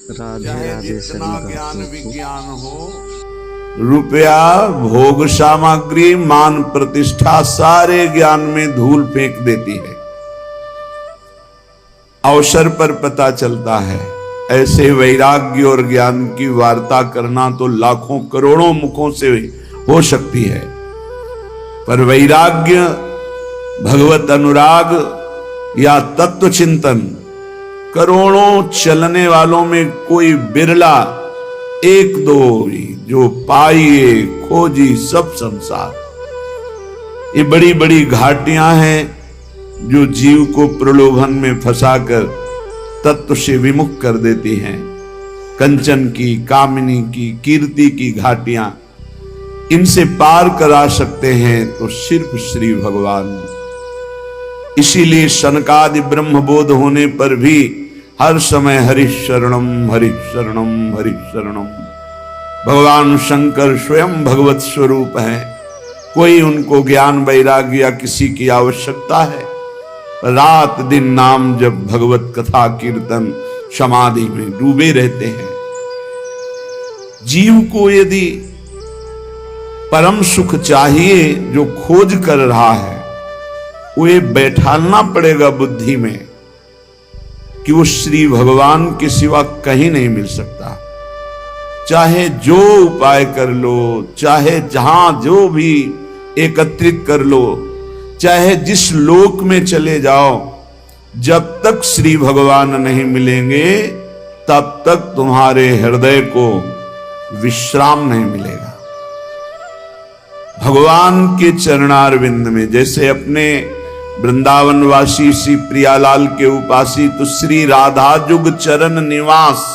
राधे चाहे राधे जितना सभी ज्ञान भक्तों को। विज्ञान हो, रुपया, भोग सामग्री, मान प्रतिष्ठा सारे ज्ञान में धूल फेंक देती है। अवसर पर पता चलता है। ऐसे वैराग्य और ज्ञान की वार्ता करना तो लाखों करोड़ों मुखों से हो सकती है, पर वैराग्य, भगवत अनुराग या तत्व चिंतन करोड़ों चलने वालों में कोई बिरला, एक दो ही जो पाइए खोजी सब संसार। ये बड़ी बड़ी घाटियां हैं जो जीव को प्रलोभन में फंसाकर तत्व से विमुख कर देती हैं। कंचन की, कामिनी की, कीर्ति की घाटियां, इनसे पार करा सकते हैं तो सिर्फ श्री भगवान। इसीलिए सनकादि ब्रह्मबोध होने पर भी हर समय हरि शरणम हरि शरणम हरि शरणम। भगवान शंकर स्वयं भगवत स्वरूप है। कोई उनको ज्ञान वैराग्य या किसी की आवश्यकता है? रात दिन नाम जब भगवत कथा कीर्तन समाधि में डूबे रहते हैं। जीव को यदि परम सुख चाहिए जो खोज कर रहा है, वो ये बैठालना पड़ेगा बुद्धि में कि वो श्री भगवान के सिवा कहीं नहीं मिल सकता। चाहे जो उपाय कर लो, चाहे जहां जो भी एकत्रित कर लो, चाहे जिस लोक में चले जाओ, जब तक श्री भगवान नहीं मिलेंगे तब तक तुम्हारे हृदय को विश्राम नहीं मिलेगा। भगवान के चरणारविंद में, जैसे अपने वृंदावनवासी श्री प्रियालाल के उपासी तो श्री राधा जुग चरण निवास,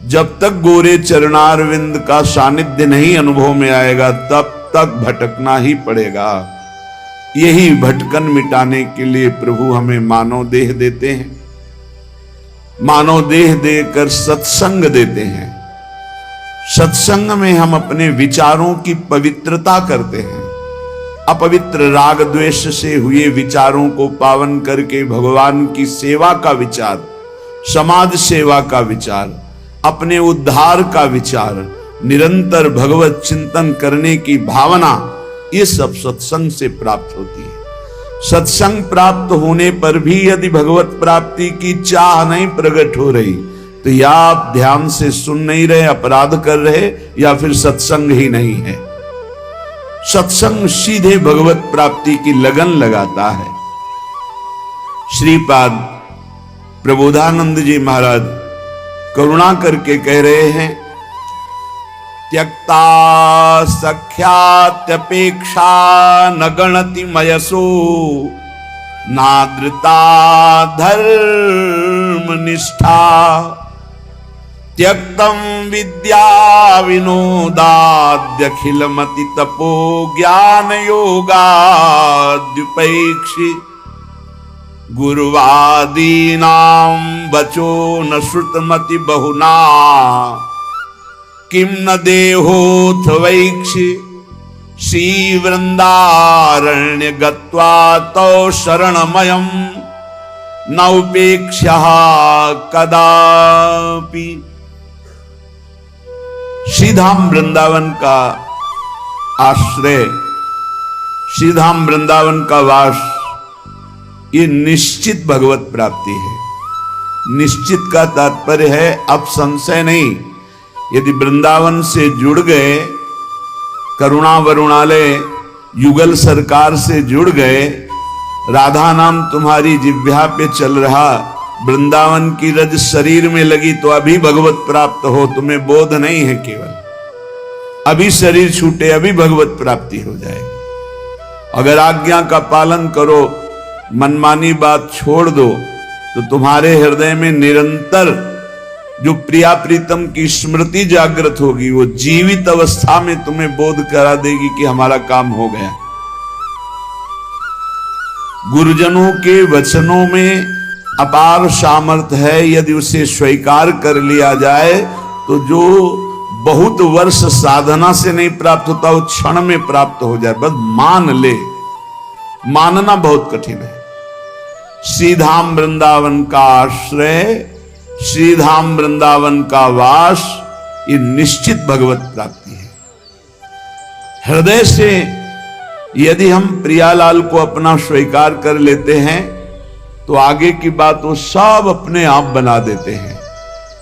जब तक गोरे चरणारविंद का सानिध्य नहीं अनुभव में आएगा तब तक भटकना ही पड़ेगा। यही भटकन मिटाने के लिए प्रभु हमें मानव देह देते हैं। मानव देह देकर सत्संग देते हैं। सत्संग में हम अपने विचारों की पवित्रता करते हैं। अपवित्र राग द्वेष से हुए विचारों को पावन करके भगवान की सेवा का विचार, समाज सेवा का विचार, अपने उद्धार का विचार, निरंतर भगवत चिंतन करने की भावना, ये सब सत्संग से प्राप्त होती है। सत्संग प्राप्त होने पर भी यदि भगवत प्राप्ति की चाह नहीं प्रकट हो रही तो या आप ध्यान से सुन नहीं रहे, अपराध कर रहे, या फिर सत्संग ही नहीं है। सत्संग सीधे भगवत प्राप्ति की लगन लगाता है। श्रीपाद प्रबोधानंद जी महाराज करुणा करके कह रहे हैं, त्यक्ता सख्यात्यपेक्षा न गणति मयसो नादृता धर्म निष्ठा त्यक्तम विद्या विनोदाद्यखिलमति तपो ज्ञान योगाद्युपैक्षि गुरुवादीनां वचो न श्रुतमति बहुना किम न देहोऽथ वैक्षि श्री वृंदारण्य गत्वा तौ शरणमयम् न उपेक्ष्यः कदापि। श्रीधाम वृंदावन का आश्रय, श्रीधाम वृंदावन का वास, ये निश्चित भगवत प्राप्ति है। निश्चित का तात्पर्य है अब संशय नहीं। यदि वृंदावन से जुड़ गए, करुणा वरुणालय युगल सरकार से जुड़ गए, राधा नाम तुम्हारी जिह्वा पे चल रहा, वृंदावन की रज शरीर में लगी तो अभी भगवत प्राप्त हो, तुम्हें बोध नहीं है केवल। अभी शरीर छूटे अभी भगवत प्राप्ति हो जाएगी। अगर आज्ञा का पालन करो, मनमानी बात छोड़ दो, तो तुम्हारे हृदय में निरंतर जो प्रिया प्रीतम की स्मृति जागृत होगी, वो जीवित अवस्था में तुम्हें बोध करा देगी कि हमारा काम हो गया। गुरुजनों के वचनों में अपार सामर्थ्य है। यदि उसे स्वीकार कर लिया जाए तो जो बहुत वर्ष साधना से नहीं प्राप्त होता वो क्षण में प्राप्त हो जाए। बस मान ले, मानना बहुत कठिन है। श्रीधाम वृंदावन का आश्रय श्रीधाम वृंदावन का वास, ये निश्चित भगवत प्राप्ति है। हृदय से यदि हम प्रियालाल को अपना स्वीकार कर लेते हैं तो आगे की बात वो सब अपने आप बना देते हैं।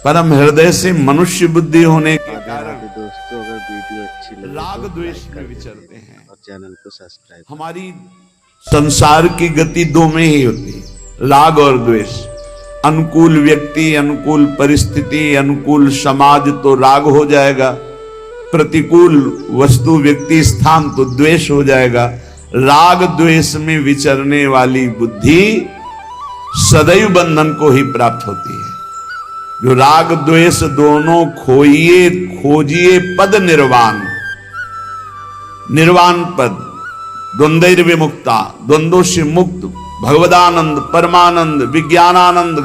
पर हम हृदय से मनुष्य बुद्धि होने के कारण दोस्तों, अगर वीडियो अच्छी लगे राग द्वेष में विचरते हैं और चैनल को सब्सक्राइब। हमारी संसार की गति दो में ही होती है, राग और द्वेष। अनुकूल व्यक्ति, अनुकूल परिस्थिति, अनुकूल समाज तो राग हो जाएगा, प्रतिकूल वस्तु व्यक्ति स्थान तो द्वेष हो जाएगा। राग द्वेष में विचरने वाली बुद्धि सदैव बंधन को ही प्राप्त होती है। जो राग द्वेष दोनों खोजिए पद निर्वाण, निर्वाण पद, द्वंद्व विमुक्ता, द्वंद्वों से मुक्त, भगवदानंद, परमानंद, विज्ञानानंद,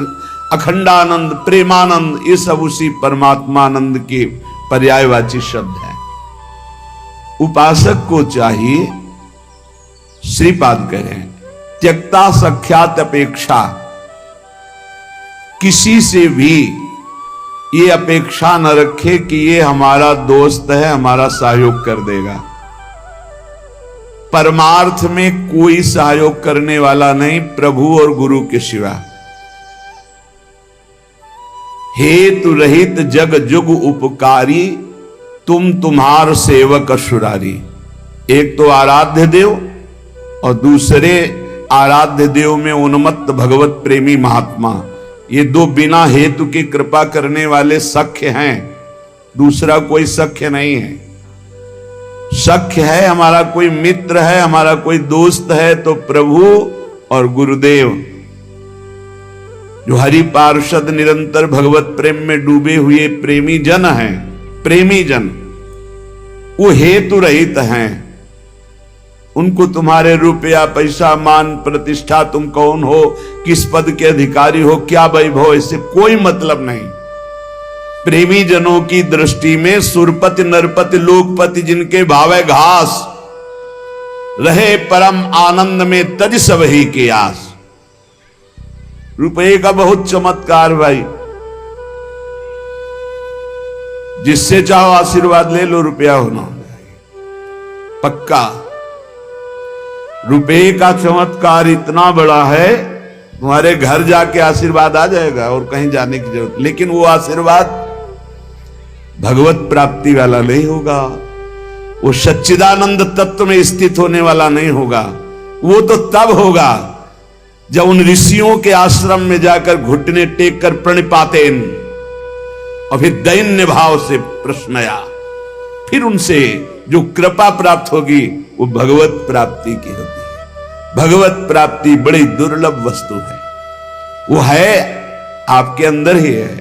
अखंडानंद, प्रेमानंद, ये सब उसी परमात्मानंद के पर्यायवाची शब्द है। उपासक को चाहिए, श्रीपाद करें, त्यक्ता सख्यात अपेक्षा, किसी से भी ये अपेक्षा न रखे कि ये हमारा दोस्त है, हमारा सहयोग कर देगा। परमार्थ में कोई सहयोग करने वाला नहीं प्रभु और गुरु के सिवा। हेतु रहित जग जुग उपकारी, तुम तुम्हार सेवक असुरारी। एक तो आराध्य देव और दूसरे आराध्य देव में उन्मत्त भगवत प्रेमी महात्मा, ये दो बिना हेतु की कृपा करने वाले सख्य हैं, दूसरा कोई सख्य नहीं है। सख्य है हमारा कोई मित्र है, हमारा कोई दोस्त है तो प्रभु और गुरुदेव। जो हरि पार्षद निरंतर भगवत प्रेम में डूबे हुए प्रेमी जन हैं, प्रेमी जन, वो हेतु रहित हैं। उनको तुम्हारे रुपया, पैसा, मान, प्रतिष्ठा, तुम कौन हो, किस पद के अधिकारी हो, क्या वैभव, इससे कोई मतलब नहीं। प्रेमी जनों की दृष्टि में सुरपति, नरपति, लोकपति जिनके भावे घास, रहे परम आनंद में तज सब ही के आस। रुपये का बहुत चमत्कार भाई, जिससे चाहो आशीर्वाद ले लो, रुपया होना पक्का। रुपये का चमत्कार इतना बड़ा है, तुम्हारे घर जाके आशीर्वाद आ जाएगा और कहीं जाने की जरूरत। लेकिन वो आशीर्वाद भगवत प्राप्ति वाला नहीं होगा, वो सच्चिदानंद तत्व में स्थित होने वाला नहीं होगा। वो तो तब होगा जब उन ऋषियों के आश्रम में जाकर घुटने टेक कर प्रणिपातेन और फिर दैन्य भाव से प्रश्नया, फिर उनसे जो कृपा प्राप्त होगी वो भगवत प्राप्ति की होती है। भगवत प्राप्ति बड़ी दुर्लभ वस्तु है, वो है आपके अंदर ही है,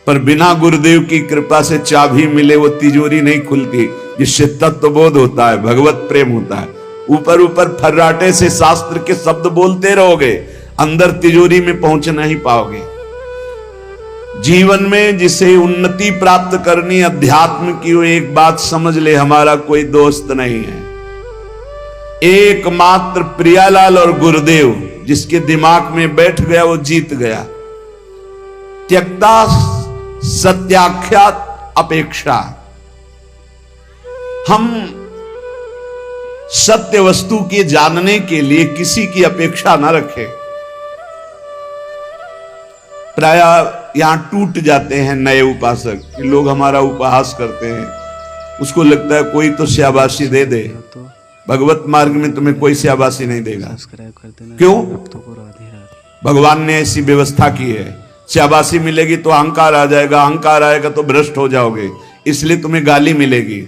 पर बिना गुरुदेव की कृपा से चाबी मिले वो तिजोरी नहीं खुलती, जिससे तत्वबोध होता है, भगवत प्रेम होता है। ऊपर ऊपर फर्राटे से शास्त्र के शब्द बोलते रहोगे, अंदर तिजोरी में पहुंच नहीं पाओगे। जीवन में जिसे उन्नति प्राप्त करनी अध्यात्म की, वो एक बात समझ ले, हमारा कोई दोस्त नहीं है। एकमात्र प्रियालाल और गुरुदेव जिसके दिमाग में बैठ गया वो जीत गया। त्यक्ता सत्याख्यात अपेक्षा, हम सत्य वस्तु के जानने के लिए किसी की अपेक्षा न रखें। प्राय यहां टूट जाते हैं नए उपासक कि लोग हमारा उपहास करते हैं, उसको लगता है कोई तो शाबाशी दे दे। भगवत मार्ग में तुम्हें कोई शाबाशी नहीं देगा। क्यों? भगवान ने ऐसी व्यवस्था की है, शाबाशी मिलेगी तो अहंकार आ जाएगा, अहंकार आएगा तो भ्रष्ट हो जाओगे, इसलिए तुम्हें गाली मिलेगी,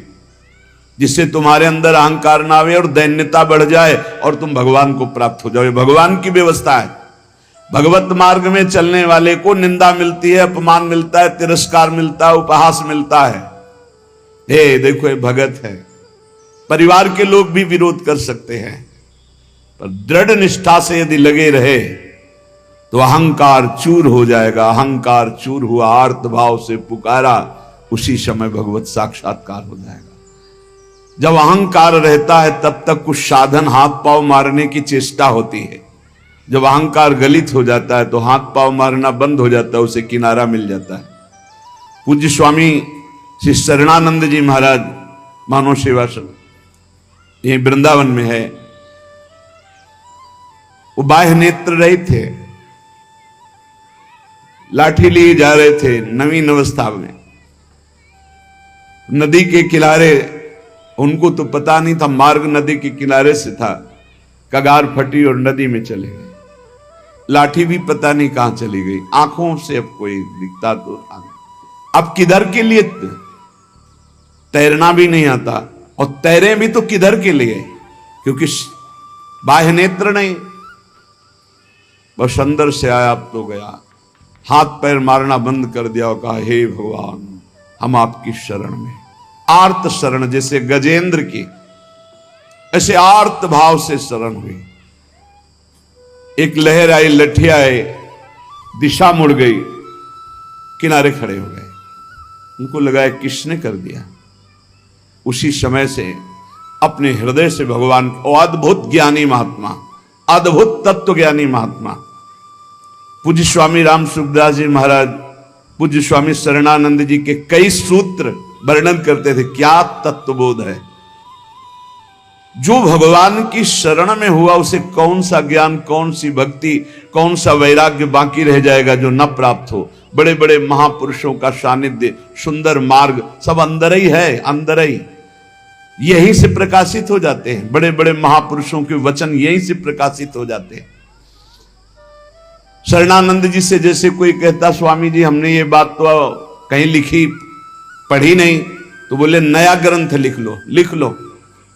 जिससे तुम्हारे अंदर अहंकार ना आवे और दैन्यता बढ़ जाए और तुम भगवान को प्राप्त हो जाओ। भगवान की व्यवस्था है। भगवत मार्ग में चलने वाले को निंदा मिलती है, अपमान मिलता है, तिरस्कार मिलता है, उपहास मिलता है। हे देखो ये भगत है। परिवार के लोग भी विरोध कर सकते हैं, पर दृढ़ निष्ठा से यदि लगे रहे तो अहंकार चूर हो जाएगा। अहंकार चूर हुआ, आर्त भाव से पुकारा, उसी समय भगवत साक्षात्कार हो जाएगा। जब अहंकार रहता है तब तक कुछ साधन हाथ पांव मारने की चेष्टा होती है, जब अहंकार गलित हो जाता है तो हाथ पांव मारना बंद हो जाता है, उसे किनारा मिल जाता है। पूज्य स्वामी श्री शरणानंद जी महाराज मानव सेवाश्रम यही वृंदावन में है, वो बाह्य नेत्र रहित थे, लाठी लिए जा रहे थे नवीन अवस्था में, नदी के किनारे, उनको तो पता नहीं था मार्ग नदी के किनारे से था, कगार फटी और नदी में चले गए। लाठी भी पता नहीं कहां चली गई, आंखों से अब कोई दिखता तो अब किधर के लिए, तैरना भी नहीं आता और तैरे भी तो किधर के लिए, क्योंकि बाह्य नेत्र नहीं, बस अंदर से आया अब तो गया, हाथ पैर मारना बंद कर दिया और कहा हे भगवान हम आपकी शरण में। आर्त शरण, जैसे गजेंद्र की, ऐसे आर्त भाव से शरण हुई। एक लहर आई, लठी आए, दिशा मुड़ गई, किनारे खड़े हो गए। उनको लगा किसने कर दिया। उसी समय से अपने हृदय से भगवान और अद्भुत ज्ञानी महात्मा, अद्भुत तत्व ज्ञानी महात्मा पूज्य स्वामी राम सुखदास जी महाराज, पूज्य स्वामी शरणानंद जी के कई सूत्र वर्णन करते थे। क्या तत्वबोध है। जो भगवान की शरण में हुआ उसे कौन सा ज्ञान, कौन सी भक्ति, कौन सा वैराग्य बाकी रह जाएगा जो न प्राप्त हो। बड़े बड़े महापुरुषों का सानिध्य, सुंदर मार्ग सब अंदर ही है, अंदर ही यहीं से प्रकाशित हो जाते हैं। बड़े बड़े महापुरुषों के वचन यहीं से प्रकाशित हो जाते हैं। शरणानंद जी से जैसे कोई कहता स्वामी जी हमने ये बात तो कहीं लिखी पढ़ी नहीं, तो बोले नया ग्रंथ लिख लो, लिख लो,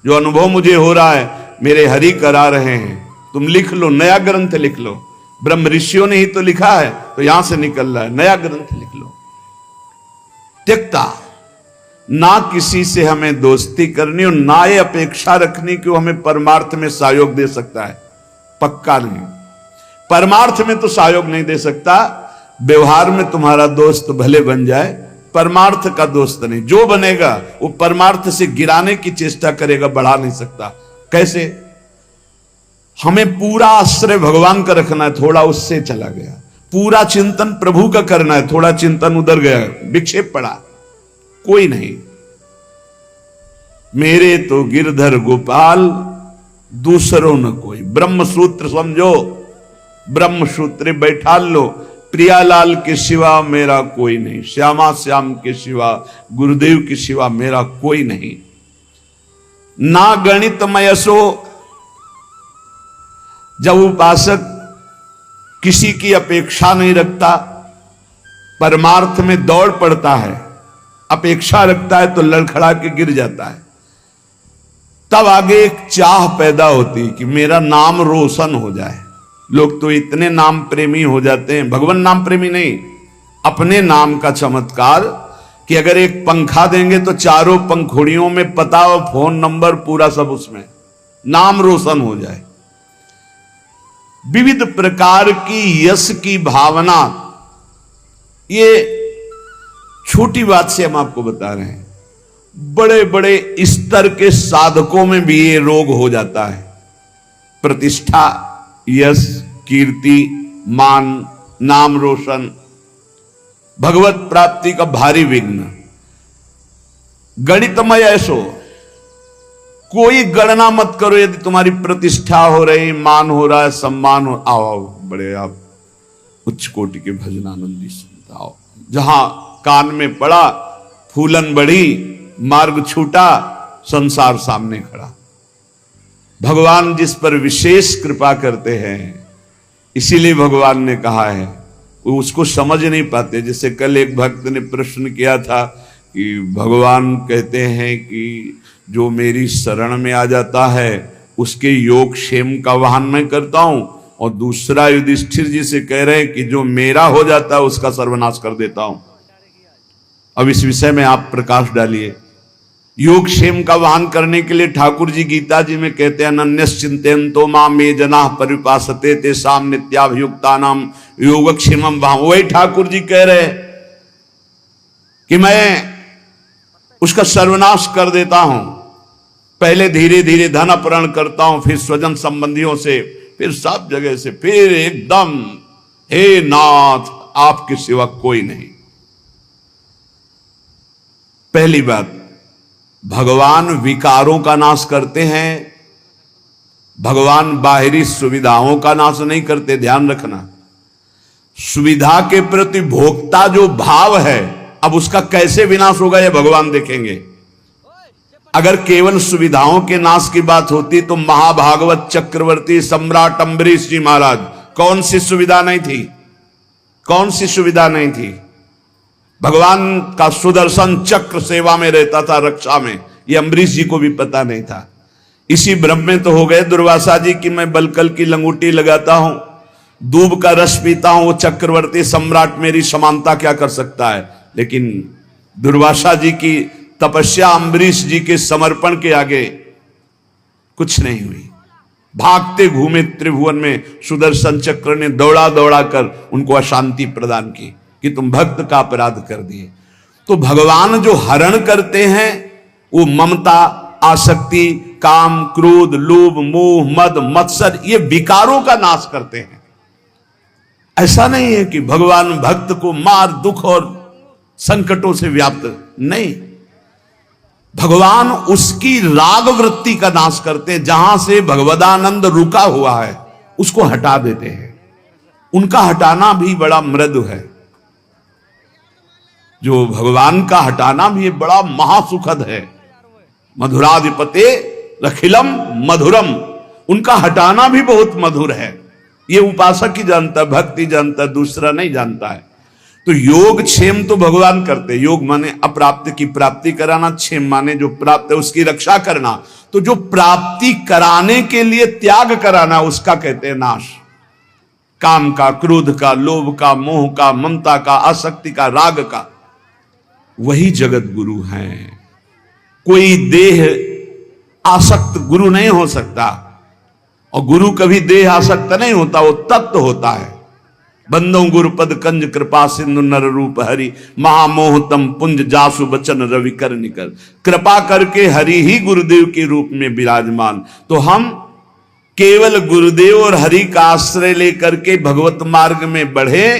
जो अनुभव मुझे हो रहा है मेरे हरि करा रहे हैं, तुम लिख लो, नया ग्रंथ लिख लो। ब्रह्म ऋषियों ने ही तो लिखा है, तो यहां से निकल रहा है, नया ग्रंथ लिख लो। त्यक्ता, ना किसी से हमें दोस्ती करनी और ना ये अपेक्षा रखनी कि वो हमें परमार्थ में सहयोग दे सकता है। पक्का नहीं, परमार्थ में तो सहयोग नहीं दे सकता। व्यवहार में तुम्हारा दोस्त भले बन जाए, परमार्थ का दोस्त नहीं। जो बनेगा वो परमार्थ से गिराने की चेष्टा करेगा, बढ़ा नहीं सकता। कैसे? हमें पूरा आश्रय भगवान का रखना है, थोड़ा उससे चला गया। पूरा चिंतन प्रभु का करना है, थोड़ा चिंतन उधर गया, विक्षेप पड़ा, कोई नहीं। मेरे तो गिरधर गोपाल, दूसरों न कोई। ब्रह्म सूत्र समझो, ब्रह्म सूत्र बैठा लो। प्रियालाल के सिवा मेरा कोई नहीं, श्यामा श्याम के सिवा, गुरुदेव के सिवा मेरा कोई नहीं। ना गणित मयसो, जब उपासक किसी की अपेक्षा नहीं रखता, परमार्थ में दौड़ पड़ता है, अपेक्षा रखता है तो लड़खड़ा के गिर जाता है। तब आगे एक चाह पैदा होती कि मेरा नाम रोशन हो जाए। लोग तो इतने नाम प्रेमी हो जाते हैं, भगवान नाम प्रेमी नहीं, अपने नाम का चमत्कार, कि अगर एक पंखा देंगे तो चारों पंखुड़ियों में पता और फोन नंबर पूरा सब उसमें, नाम रोशन हो जाए। विविध प्रकार की यश की भावना, ये छोटी बात से हम आपको बता रहे हैं, बड़े बड़े स्तर के साधकों में भी ये रोग हो जाता है। प्रतिष्ठा, यश, कीर्ति, मान, नाम रोशन, भगवत प्राप्ति का भारी विघ्न। गणितमय ऐसो, कोई गणना मत करो। यदि तुम्हारी प्रतिष्ठा हो रही, मान हो रहा है, सम्मान हो, आओ बड़े आप उच्च कोटि के भजनानंदी सुनता आओ। जहां कान में पड़ा, फूलन बढ़ी, मार्ग छूटा, संसार सामने खड़ा। भगवान जिस पर विशेष कृपा करते हैं, इसीलिए भगवान ने कहा है, वो उसको समझ नहीं पाते। जैसे कल एक भक्त ने प्रश्न किया था कि भगवान कहते हैं कि जो मेरी शरण में आ जाता है उसके योग क्षेम का वहन मैं करता हूं, और दूसरा युधिष्ठिर जी से कह रहे हैं कि जो मेरा हो जाता है उसका सर्वनाश कर देता हूं। अब इस विषय में आप प्रकाश डालिए। योग क्षेम का वहन करने के लिए ठाकुर जी गीता जी में कहते हैं, अनन्यश्चिन्तयन्तो मां मे जनाः परिपासते तेषां नित्याभियुक्तानां योगक्षेमं वहम्। वही ठाकुर जी कह रहे कि मैं उसका सर्वनाश कर देता हूं। पहले धीरे धीरे धन अपहरण करता हूं, फिर स्वजन संबंधियों से फिर सब जगह से, फिर एकदम, हे नाथ आपके सिवा कोई नहीं। पहली बात, भगवान विकारों का नाश करते हैं, भगवान बाहरी सुविधाओं का नाश नहीं करते। ध्यान रखना, सुविधा के प्रति भोक्ता जो भाव है, अब उसका कैसे विनाश होगा यह भगवान देखेंगे। अगर केवल सुविधाओं के नाश की बात होती तो महाभागवत चक्रवर्ती सम्राट अम्बरीश जी महाराज, कौन सी सुविधा नहीं थी, कौन सी सुविधा नहीं थी। भगवान का सुदर्शन चक्र सेवा में रहता था, रक्षा में, ये अम्बरीश जी को भी पता नहीं था। इसी भ्रम में तो हो गए दुर्वासा जी कि मैं बलकल की लंगूटी लगाता हूं, दूब का रस पीता हूं, वो चक्रवर्ती सम्राट मेरी समानता क्या कर सकता है। लेकिन दुर्वासा जी की तपस्या अम्बरीश जी के समर्पण के आगे कुछ नहीं हुई। भागते घूमे त्रिभुवन में, सुदर्शन चक्र ने दौड़ा दौड़ा कर उनको अशांति प्रदान की कि तुम भक्त का अपराध कर दिए। तो भगवान जो हरण करते हैं वो ममता, आसक्ति, काम, क्रोध, लोभ, मोह, मद, मत्सर, ये विकारों का नाश करते हैं। ऐसा नहीं है कि भगवान भक्त को मार, दुख और संकटों से व्याप्त, नहीं, भगवान उसकी राग वृत्ति का नाश करते हैं। जहां से भगवदानंद रुका हुआ है उसको हटा देते हैं। उनका हटाना भी बड़ा मृदु है, जो भगवान का हटाना भी बड़ा महासुखद है। मधुराधिपते रखिलम मधुरम, उनका हटाना भी बहुत मधुर है। ये उपासक ही जानता, भक्ति जानता, दूसरा नहीं जानता है। तो योग क्षेम तो भगवान करते, योग माने अप्राप्त की प्राप्ति कराना, क्षेम माने जो प्राप्त है उसकी रक्षा करना। तो जो प्राप्ति कराने के लिए त्याग कराना उसका कहते हैं नाश। काम का, क्रोध का, लोभ का, मोह का, ममता का, आसक्ति का, राग का, वही जगत गुरु हैं। कोई देह आसक्त गुरु नहीं हो सकता, और गुरु कभी देह आसक्त नहीं होता, वो तत्व होता है। बंदो गुरुपद कंज कृपा सिंधु नर रूप हरि, महामोहतम पुंज जासु बचन रवि कर निकर। कृपा करके हरि ही गुरुदेव के रूप में विराजमान। तो हम केवल गुरुदेव और हरि का आश्रय लेकर के भगवत मार्ग में बढ़े,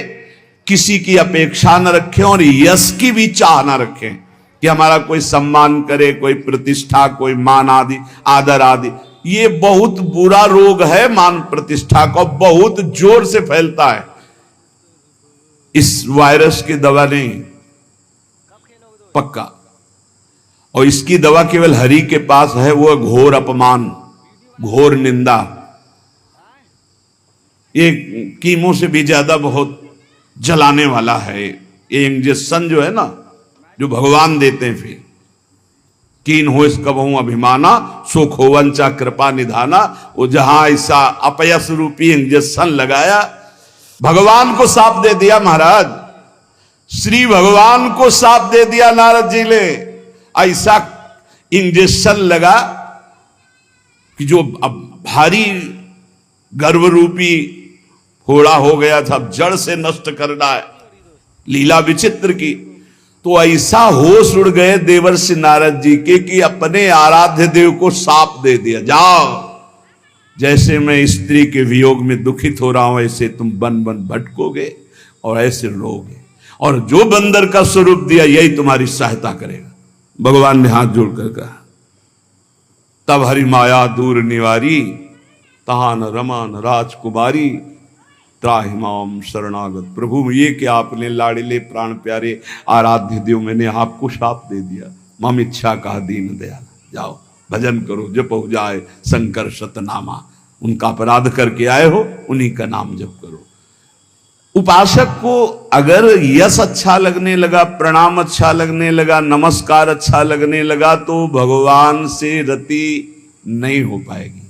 किसी की अपेक्षा न रखें और यश की भी चाह न रखें कि हमारा कोई सम्मान करे, कोई प्रतिष्ठा, कोई मान आदि, आदर आदि। ये बहुत बुरा रोग है मान प्रतिष्ठा का, बहुत जोर से फैलता है। इस वायरस की दवा नहीं, पक्का, और इसकी दवा केवल हरि के पास है, वो घोर अपमान, घोर निंदा। ये कीमो से भी ज्यादा बहुत जलाने वाला है। ये इंजेक्शन जो है ना, जो भगवान देते हैं, फिर कीन हो इस कबहू अभिमाना, सो खोवंचा कृपा निधाना। वो जहां ऐसा अपयस रूपी इंजेक्शन लगाया, भगवान को साफ दे दिया महाराज, श्री भगवान को साफ दे दिया नारद जी ने। ऐसा इंजेक्शन लगा कि जो अब भारी गर्भ रूपी फोड़ा हो गया था, जड़ से नष्ट करना है, लीला विचित्र की। तो ऐसा होश उड़ गए देवर्षि नारद जी के कि अपने आराध्य देव को साप दे दिया, जाओ, जैसे मैं स्त्री के वियोग में दुखित हो रहा हूं ऐसे तुम बन बन भटकोगे और ऐसे रोगे, और जो बंदर का स्वरूप दिया यही तुम्हारी सहायता करेगा। भगवान ने हाथ जोड़कर कहा, तब हरि माया दूर निवारी, तहान रमान राजकुमारी, त्राहिमाम शरणागत। प्रभु ये कि आपने लाड़िले प्राण प्यारे आराध्य देव, मैंने आपको शाप दे दिया, मम इच्छा कहा दीन दयाल, जाओ भजन करो, जप हो जाए शंकर शतनामा। उनका अपराध करके आए हो, उन्हीं का नाम जप करो। उपासक को अगर यश अच्छा लगने लगा, प्रणाम अच्छा लगने लगा, नमस्कार अच्छा लगने लगा, तो भगवान से रति नहीं हो पाएगी।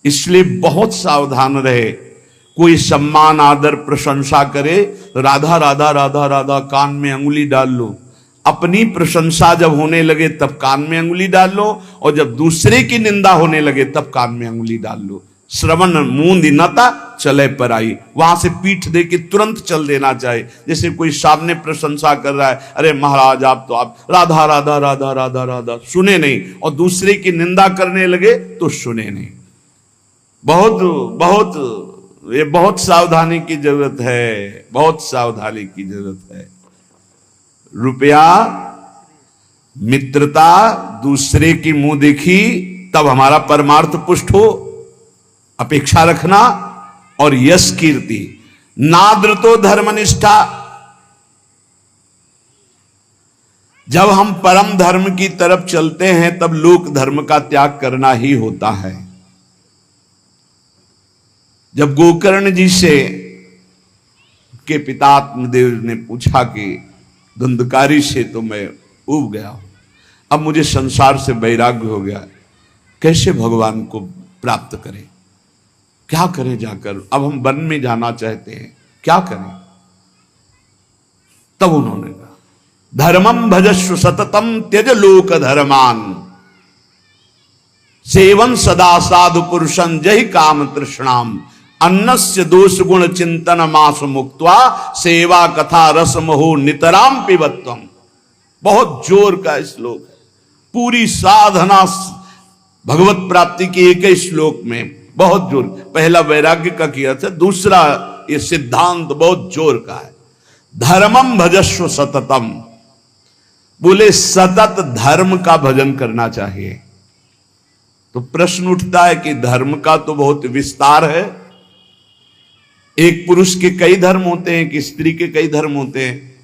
इसलिए बहुत सावधान रहे। कोई सम्मान, आदर, प्रशंसा करे, राधा राधा राधा राधा कान में अंगुली डाल लो। अपनी प्रशंसा जब होने लगे तब कान में अंगुली डाल लो, और जब दूसरे की निंदा होने लगे तब कान में अंगुली डाल लो। श्रवण मूंद नता चले पर आई, वहां से पीठ दे के तुरंत चल देना चाहिए। जैसे कोई सामने प्रशंसा कर रहा है, अरे महाराज आप तो आप राधा राधा राधा राधा राधा, सुने नहीं, और दूसरे की निंदा करने लगे तो सुने नहीं। बहुत बहुत ये बहुत सावधानी की जरूरत है, बहुत सावधानी की जरूरत है। रुपया, मित्रता, दूसरे की मुंह देखी, तब हमारा परमार्थ पुष्ट हो, अपेक्षा रखना, और यश कीर्ति, नादृतो धर्मनिष्ठा। जब हम परम धर्म की तरफ चलते हैं तब लोक धर्म का त्याग करना ही होता है। जब गोकर्ण जी से के पिता आत्मदेव ने पूछा कि धुंधकारी से तो मैं उब गया हूं, अब मुझे संसार से वैराग्य हो गया, कैसे भगवान को प्राप्त करें, क्या करें जाकर, अब हम वन में जाना चाहते हैं, क्या करें? तब उन्होंने कहा धर्मम भजस्व सततम त्यज लोक धर्मान सेवन सदा साधु पुरुषं जहि काम तृष्णाम अन्नस्य दोष गुण चिंतन मास मुक्त्वा सेवा कथा रस मोह नितराम पिबत्वम। बहुत जोर का श्लोक है, पूरी साधना भगवत प्राप्ति की एक ही श्लोक में बहुत जोर। पहला वैराग्य का किया था, दूसरा ये सिद्धांत बहुत जोर का है। धर्मम भजस्व सततम, बोले सतत धर्म का भजन करना चाहिए। तो प्रश्न उठता है कि धर्म का तो बहुत विस्तार है, एक पुरुष के कई धर्म होते हैं कि स्त्री के कई धर्म होते हैं।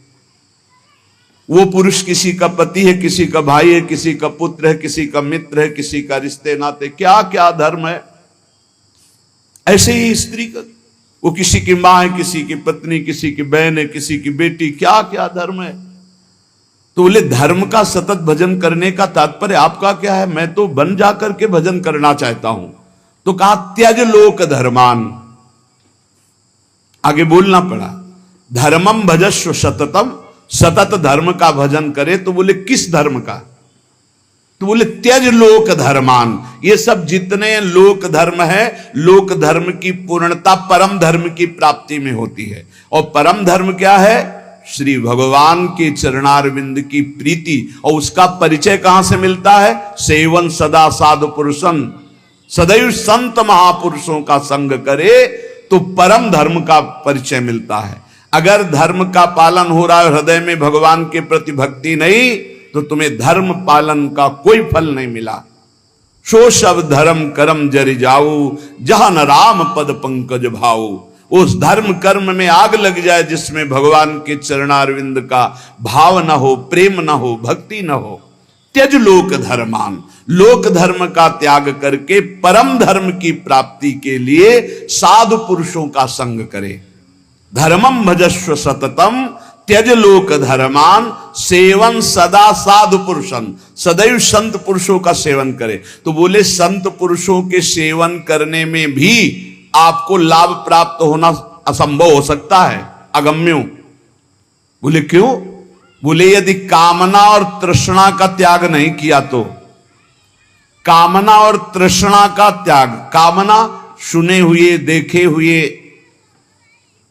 वो पुरुष किसी का पति है, किसी का भाई है, किसी का पुत्र है, किसी का मित्र है, किसी का रिश्ते नाते, क्या क्या धर्म है। ऐसे ही स्त्री का, वो किसी की मां है, किसी की पत्नी, किसी की बहन है, किसी की बेटी, क्या क्या धर्म है। तो बोले धर्म का सतत भजन करने का तात्पर्य आपका क्या है? मैं तो बन जाकर के भजन करना चाहता हूं। तो कहा त्यज लोक धर्मान, आगे बोलना पड़ा धर्मम भजस्व सततम, सतत धर्म का भजन करे। तो बोले किस धर्म का? तो बोले त्यज लोक धर्मान। ये सब जितने लोक धर्म है, लोक धर्म की पूर्णता परम धर्म की प्राप्ति में होती है। और परम धर्म क्या है? श्री भगवान के चरणारविंद की प्रीति। और उसका परिचय कहां से मिलता है? सेवन सदा साधु पुरुषन, सदैव संत महापुरुषों का संग करे तो परम धर्म का परिचय मिलता है। अगर धर्म का पालन हो रहा है, हृदय में भगवान के प्रति भक्ति नहीं, तो तुम्हें धर्म पालन का कोई फल नहीं मिला। सो सब धर्म कर्म जरि जाऊ, जहां न राम पद पंकज भाऊ। उस धर्म कर्म में आग लग जाए जिसमें भगवान के चरणारविंद का भाव न हो, प्रेम न हो, भक्ति न हो। त्यज लोक धर्मान, लोक धर्म का त्याग करके परम धर्म की प्राप्ति के लिए साधु पुरुषों का संग करे। धर्मम भजस्व सततम त्यज लोक धर्मान सेवन सदा साधु पुरुषन, सदैव संत पुरुषों का सेवन करे। तो बोले संत पुरुषों के सेवन करने में भी आपको लाभ प्राप्त होना असंभव हो सकता है, अगम्य। बोले क्यों? बोले यदि कामना और तृष्णा का त्याग नहीं किया तो। कामना और तृष्णा का त्याग, कामना सुने हुए देखे हुए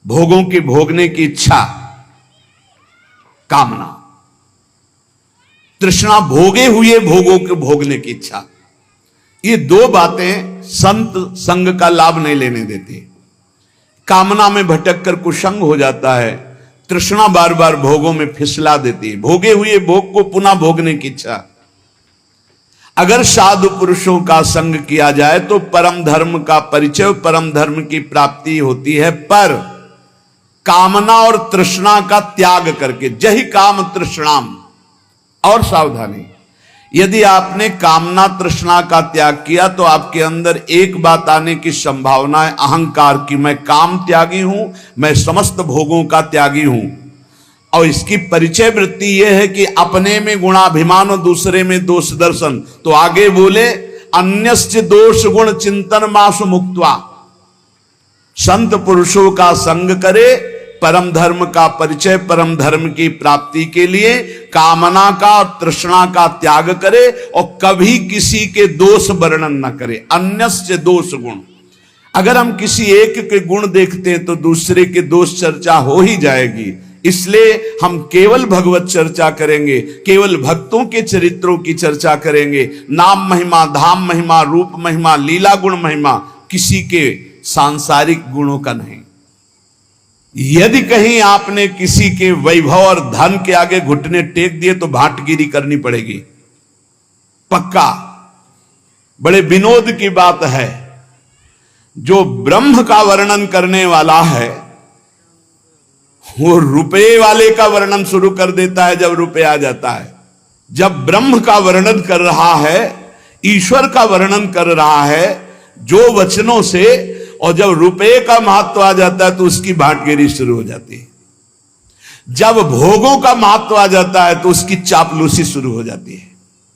भोगों की भोगने की इच्छा, कामना। तृष्णा भोगे हुए भोगों के भोगने की इच्छा। ये दो बातें संत संग का लाभ नहीं लेने देती। कामना में भटक कर कुसंग हो जाता है, तृष्णा बार बार भोगों में फिसला देती है, भोगे हुए भोग को पुनः भोगने की इच्छा। अगर साधु पुरुषों का संग किया जाए तो परम धर्म का परिचय, परम धर्म की प्राप्ति होती है। पर कामना और तृष्णा का त्याग करके, जहि काम तृष्णाम। और सावधानी, यदि आपने कामना तृष्णा का त्याग किया तो आपके अंदर एक बात आने की संभावना है, अहंकार की। मैं काम त्यागी हूं, मैं समस्त भोगों का त्यागी हूं। और इसकी परिचय वृत्ति यह है कि अपने में गुणाभिमान और दूसरे में दोष दर्शन। तो आगे बोले अन्यस्य दोष गुण चिंतन मासु मुक्त्वा, संत पुरुषों का संग करे, परम धर्म का परिचय, परम धर्म की प्राप्ति के लिए कामना का और तृष्णा का त्याग करे और कभी किसी के दोष वर्णन न करे। अन्यस्य दोष गुण, अगर हम किसी एक के गुण देखते हैं तो दूसरे के दोष चर्चा हो ही जाएगी। इसलिए हम केवल भगवत चर्चा करेंगे, केवल भक्तों के चरित्रों की चर्चा करेंगे। नाम महिमा, धाम महिमा, रूप महिमा, लीला गुण महिमा, किसी के सांसारिक गुणों का नहीं। यदि कहीं आपने किसी के वैभव और धन के आगे घुटने टेक दिए तो भाटगिरी करनी पड़ेगी, पक्का। बड़े विनोद की बात है, जो ब्रह्म का वर्णन करने वाला है वो रुपये वाले का वर्णन शुरू कर देता है जब रुपये आ जाता है। जब ब्रह्म का वर्णन कर रहा है, ईश्वर का वर्णन कर रहा है जो वचनों से, और जब रुपये का महत्व आ जाता है तो उसकी भाटगिरी शुरू हो जाती है। जब भोगों का महत्व आ जाता है तो उसकी चापलूसी शुरू हो जाती है।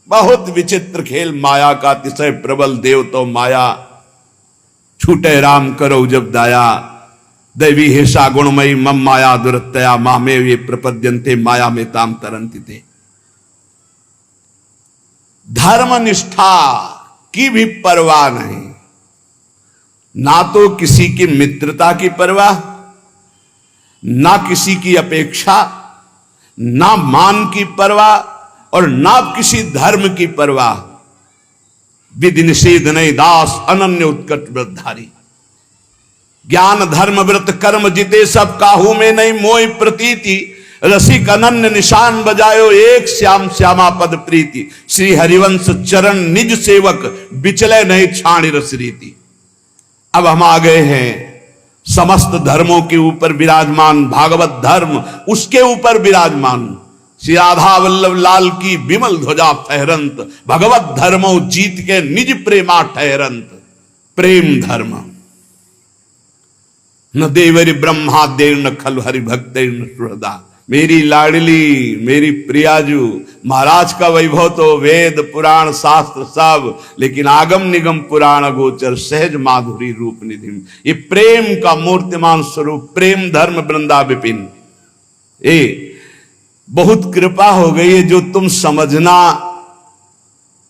बहुत विचित्र खेल माया का, अतिशय प्रबल देव तो माया, छूटे राम करो जब दाया, दैवी हेषा गुणमयी मम माया दुरतया मामे वे प्रपद्यन्ते माया में ताम तरंति थे। धर्म निष्ठा की भी परवाह नहीं, ना तो किसी की मित्रता की परवाह, ना किसी की अपेक्षा, ना मान की परवाह, और ना किसी धर्म की परवाह। विधि निषेध नहीं दास अनन्य उत्कट व्रतधारी, ज्ञान धर्म व्रत कर्म जिते सब काहू में नहीं मोहि प्रतीति, रसिक अनन्य निशान बजायो एक श्याम श्यामा पद प्रीति, श्री हरिवंश चरण निज सेवक बिचले नहीं छाणी रस रीति। अब हम आ गए हैं समस्त धर्मों के ऊपर विराजमान भागवत धर्म, उसके ऊपर विराजमान श्री राधा वल्लभ लाल की विमल ध्वजा फहरंत, भगवत धर्मो जीत के निज प्रेमा ठहरंत। प्रेम धर्म न देवरि ब्रह्मा देव न खल हरि भक्त न सुहृदा। मेरी लाडली, मेरी प्रियाजू, महाराज का वैभव तो वेद पुराण शास्त्र सब, लेकिन आगम निगम पुराण गोचर सहज माधुरी रूप निधि। ये प्रेम का मूर्तिमान स्वरूप, प्रेम धर्म वृंदा विपिन। बहुत कृपा हो गई है, जो तुम समझना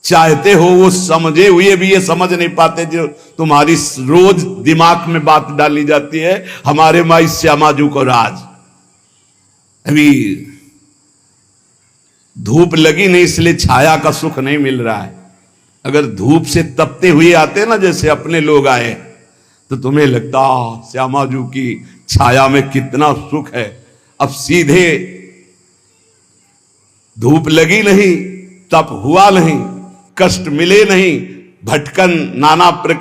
चाहते हो वो समझे हुए भी ये समझ नहीं पाते, जो तुम्हारी रोज दिमाग में बात डाली जाती है। हमारे माई श्यामाजू को राज, अभी धूप लगी नहीं इसलिए छाया का सुख नहीं मिल रहा है। अगर धूप से तपते हुए आते ना, जैसे अपने लोग आए, तो तुम्हें लगता श्यामाजू की छाया में कितना सुख है। अब सीधे धूप लगी नहीं, तप हुआ नहीं, कष्ट मिले नहीं, भटकन नाना प्रकार